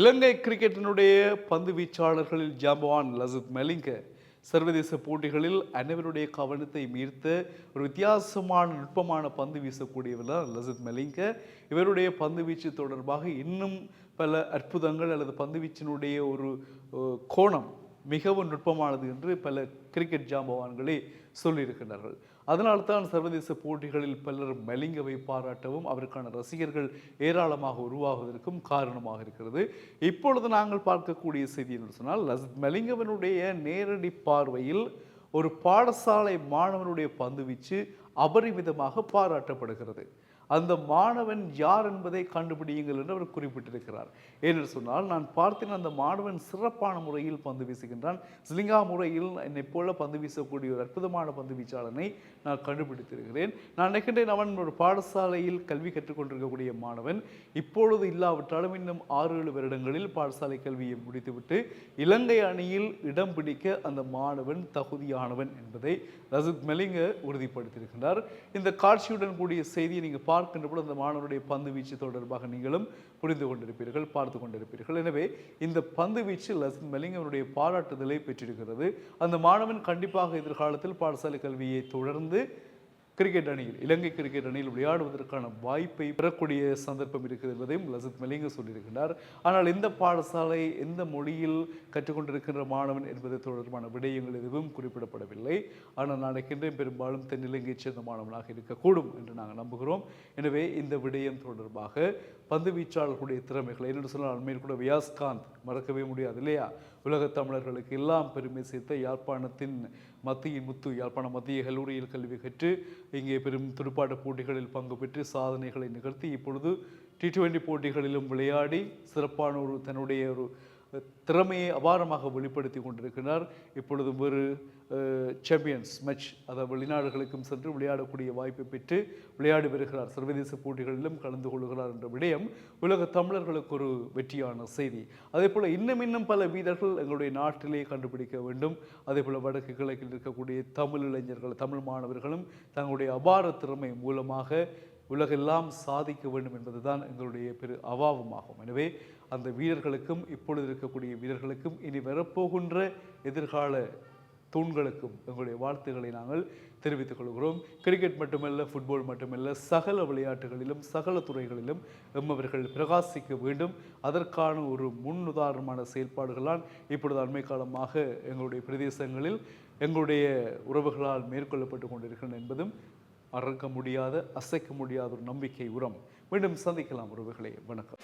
இலங்கை கிரிக்கெட்டினுடைய பந்து வீச்சாளர்களில் ஜாம்பவான் லசித் மலிங்க சர்வதேச போட்டிகளில் அனைவருடைய கவனத்தை ஈர்த்த ஒரு வித்தியாசமான நுட்பமான பந்து வீசக்கூடியவர் தான் லசித் மலிங்க. இவருடைய பந்து வீச்சு தொடர்பாக இன்னும் பல அற்புதங்கள் அல்லது பந்து வீச்சினுடைய ஒரு கோணம் மிகவும் நுட்பமானது என்று பல கிரிக்கெட் ஜாம்பவான்களே சொல்லியிருக்கிறார்கள். அதனால்தான் சர்வதேச போட்டிகளில் பலர் மலிங்கவை பாராட்டவும் அவருக்கான ரசிகர்கள் ஏராளமாக உருவாகுவதற்கும் காரணமாக இருக்கிறது. இப்பொழுது நாங்கள் பார்க்கக்கூடிய செய்தி என்று சொன்னால், லசித் மலிங்கவனுடைய நேரடி பார்வையில் ஒரு பாடசாலை மாணவனுடைய பந்துவீச்சு அபரிமிதமாக பாராட்டப்படுகிறது. அந்த மாணவன் யார் என்பதை கண்டுபிடியுங்கள் என்று அவர் குறிப்பிட்டிருக்கிறார். ஏனென்று சொன்னால், நான் பார்த்தேன் அந்த மாணவன் சிறப்பான முறையில் பந்து வீசுகின்றான். ஸ்லிங்கா முறையில் என்னை போல பந்து வீசக்கூடிய ஒரு அற்புதமான பந்து வீச்சாளனை நான் கண்டுபிடித்திருக்கிறேன். நான் நினைக்கின்றேன் அவன் ஒரு பாடசாலையில் கல்வி கற்றுக்கொண்டிருக்கக்கூடிய மாணவன். இப்பொழுது இல்லாவிட்டாலும் இன்னும் 6-7 வருடங்களில் பாடசாலை கல்வியை முடித்துவிட்டு இலங்கை அணியில் இடம் பிடிக்க அந்த மாணவன் தகுதியானவன் என்பதை லசித் மலிங்க உறுதிப்படுத்தியிருக்கின்றார். இந்த காட்சியுடன் கூடிய செய்தியை நீங்கள் பார்க்கின்ற பொழுது அந்த மாணவனுடைய பந்து வீச்சு தொடர்பாக நீங்களும் புரிந்து கொண்டிருப்பீர்கள், பார்த்து கொண்டிருப்பீர்கள். எனவே இந்த பந்து வீச்சு லசித் மலிங்கவனுடைய பாராட்டுதலை பெற்றிருக்கிறது. அந்த மாணவன் கண்டிப்பாக எதிர்காலத்தில் பாடசாலை கல்வியை தொடர்ந்து கிரிக்கெட் அணியில், இலங்கை கிரிக்கெட் அணியில் விளையாடுவதற்கான வாய்ப்பை பெறக்கூடிய சந்தர்ப்பம் இருக்குது என்பதையும் லசித் மலிங்க சொல்லியிருக்கிறார். ஆனால் இந்த பாடசாலை எந்த மொழியில் கற்றுக்கொண்டிருக்கின்ற மாணவன் என்பது தொடர்பான விடயங்கள் எதுவும் குறிப்பிடப்படவில்லை. ஆனால் நான் நினைக்கின்றேன் பெரும்பாலும் தென்னிலங்கையைச் சேர்ந்த மாணவனாக இருக்கக்கூடும் என்று நாங்கள் நம்புகிறோம். எனவே இந்த விடயம் தொடர்பாக பந்து வீச்சாளர்களுடைய திறமைகள் என்னென்னு சொன்னால், அண்மையில் கூட வியாஸ்காந்த் மறக்கவே முடியாது இல்லையா? உலகத் தமிழர்களுக்கு எல்லாம் பெருமை சேர்த்த யாழ்ப்பாணத்தின் மத்தியின் முத்து, யாழ்ப்பாணம் மத்திய கல்லூரியில் கல்வி கற்று இங்கே பெரும் துடுப்பாட்ட போட்டிகளில் பங்கு பெற்று சாதனைகளை நிகழ்த்தி இப்பொழுது T20 போட்டிகளிலும் விளையாடி சிறப்பான ஒரு தன்னுடைய ஒரு திறமையை அபாரமாக வெளிப்படுத்தி கொண்டிருக்கிறார். இப்பொழுது ஒரு சாம்பியன்ஸ் மேட்ச், அதாவது வெளிநாடுகளுக்கும் சென்று விளையாடக்கூடிய வாய்ப்பை பெற்று விளையாடி வருகிறார். சர்வதேச போட்டிகளிலும் கலந்து கொள்கிறார் என்ற விடயம் உலக தமிழர்களுக்கு ஒரு வெற்றியான செய்தி. அதே போல் இன்னும் பல வீரர்கள் எங்களுடைய நாட்டிலே கண்டுபிடிக்க வேண்டும். அதே போல் வடக்கு கிழக்கில் இருக்கக்கூடிய தமிழ் இளைஞர்கள், தமிழ் மாணவர்களும் தங்களுடைய அபார திறமை மூலமாக உலகெல்லாம் சாதிக்க வேண்டும் என்பதுதான் எங்களுடைய பெரு அவாவமாகும். எனவே அந்த வீரர்களுக்கும் இப்பொழுது இருக்கக்கூடிய வீரர்களுக்கும் இனி வரப்போகின்ற எதிர்கால தூண்களுக்கும் எங்களுடைய வாழ்த்துக்களை நாங்கள் தெரிவித்துக் கொள்கிறோம். கிரிக்கெட் மட்டுமல்ல, ஃபுட்பால் மட்டுமல்ல, சகல விளையாட்டுகளிலும் சகல துறைகளிலும் எம்மவர்கள் பிரகாசிக்க வேண்டும். அதற்கான ஒரு முன்னுதாரணமான செயல்பாடுகளால் இப்பொழுது அண்மை காலமாக எங்களுடைய பிரதேசங்களில் எங்களுடைய உறவுகளால் மேற்கொள்ளப்பட்டு கொண்டிருக்கின்றன என்பதும் அறக்க முடியாத, அசைக்க முடியாத ஒரு நம்பிக்கை உரம். மீண்டும் சந்திக்கலாம் உறவுகளே. வணக்கம்.